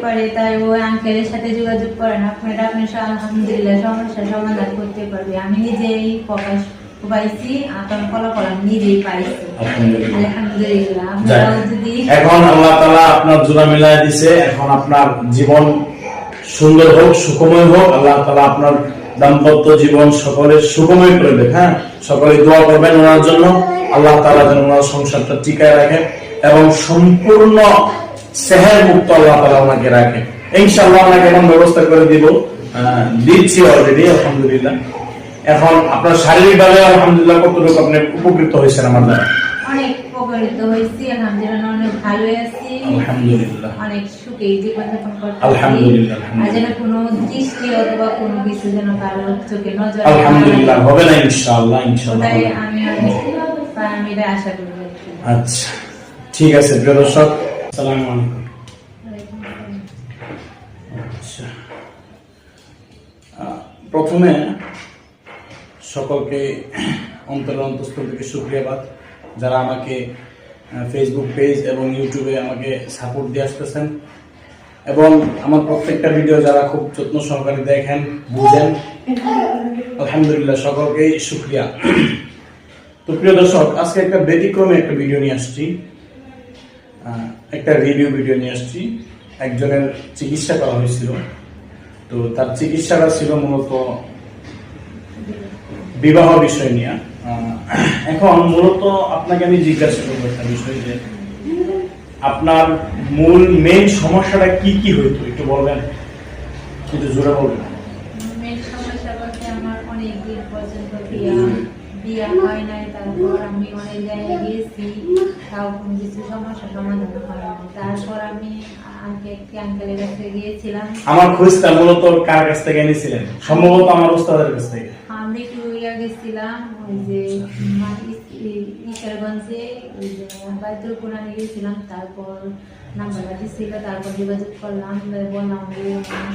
পারে, তাই ওই আঙ্কেলের সাথে যোগাযোগ করেন আপনারা, আপনি আলহামদুলিল্লাহ সমস্যার সমাধান করতে পারবে। আমি নিজেই পাইছি, আপনার ফলাফল আমি নিজেই পাইছি আলহামদুলিল্লাহ। আপনারাও যদি এখন আল্লাহ তাআলা আপনার জোড়া মিলায় দিছে, এখন আপনার জীবন সুন্দর হোক, সুখময় হোক। আল্লাহ তাআলা আপনার দাম্পত্য জীবন সকলের সুখময় করে দেখ। হ্যাঁ, সকলে দোয়া করবেন ওনার জন্য, আল্লাহ তাআলা যেন ওনার সংসারটা টিকায় রাখেন এবং সম্পূর্ণ সেহের মুক্ত আল্লাহ তাআলা ওনাকে রাখে। ইনশাআল্লাহ ওনাকে এখন ব্যবস্থা করে দিব, দিচ্ছি অলরেডি আলহামদুলিল্লাহ। এখন আপনার শারীরিকভাবে আলহামদুলিল্লাহ কতটুকু আপনি উপকৃত হয়েছেন আমার দ্বারা? অনেক উপকৃত হয়েছি আলহামদুলিল্লাহ, অনেক ভালো আছি আলহামদুলিল্লাহ, অনেক সুখে জীবনযাপন করতেছি আলহামদুলিল্লাহ। আর যেন কোনো দৃষ্টি অথবা কোনো কিছু যেন কারো চোখে নজর আলহামদুলিল্লাহ হবে না, ইনশাআল্লাহ ইনশাআল্লাহ। ওটাই আমি এটা আশা করি। আচ্ছা, ঠিক আছে প্রিয় দর্শক, আসসালামু আলাইকুম। আচ্ছা, প্রথমে সকলকে অন্তরের অন্তঃস্থল থেকে শুকরিয়াবাদ, যারা আমাকে ফেসবুক পেজ এবং ইউটিউবে আমাকে সাপোর্ট দিয়ে আসতেছেন এবং আমার প্রত্যেকটা ভিডিও যারা খুব যত্ন সহকারে দেখেন, বুঝেন, আলহামদুলিল্লাহ সকলকেই শুকরিয়া। তো প্রিয় দর্শক, আজকে একটা ব্যতিক্রমে একটা ভিডিও নিয়ে আসছি, একটা রিভিউ ভিডিও নিয়ে আসছি। একজনের চিকিৎসা করা হয়েছিল, তো তার চিকিৎসাটা ছিল মূলত বিবাহ বিষয় নিয়ে। এখন মূলত আপনাকে আমি জিজ্ঞাসা করবো একটা বিষয়, যে আপনার মূল মেইন সমস্যাটা কি কি হইতো একটু বলবেন, একটু জোরে বলবেন। মেন সমস্যা বলতে আমার অনেক দিন পর্যন্ত বিয়া হয় নাই, তারপর আমি অনেক জায়গায় গিয়েছি, তাও কোনো কিছু সমস্যা সমাধান হয় না। তারপর আমি আঙ্কেলের কাছে গিয়েছিলাম। আমার খোঁজটা মূলত কার কাছ থেকে এনেছিলেন? সম্ভবত আমার ওস্তাদের কাছ থেকে। আমি টুইয়া গেছিলাম, ওই যে ঈশ্বরগঞ্জে ওই যে বাইতুল কোরআনে গেছিলাম, তারপর নাম্বারটা দিছিল, তারপর যোগাযোগ করলাম, বললাম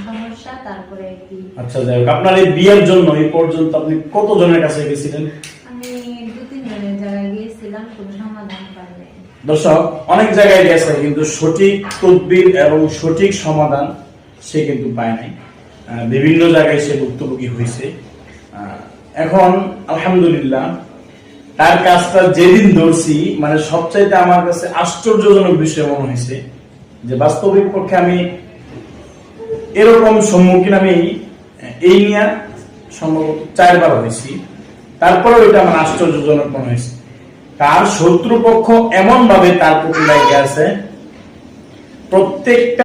সমস্যা, তারপরে কি। আচ্ছা, যাই হোক, আপনার এই বিয়ের জন্য এই পর্যন্ত আপনি কতজনের কাছে গেছিলেন? আমি 2-3 জনের জায়গায় গিয়েছিলাম, কোনো সমাধান পাইনি। দর্শক, অনেক জায়গায় গেছে কিন্তু সঠিক তদবির এবং সঠিক সমাধান সে কিন্তু পায় নাই, বিভিন্ন জায়গায় সে ভুক্তভোগী হয়েছে। এখন আলহামদুলিল্লাহ তার কাজটা যেদিন ধরছি, মানে সবচাইতে আমার কাছে আশ্চর্যজনক বিষয় মনে হয়েছে যে বাস্তবিক পক্ষে আমি এরকম সম্মুখীন আমি এই নিয়ে সম্ভবত 4 বার হয়েছি, তারপরেও এটা আমার আশ্চর্যজনক মনে হয়েছে। তার শত্রুপক্ষ এমন ভাবে তার প্রতি লাগে আছে, প্রত্যেকটা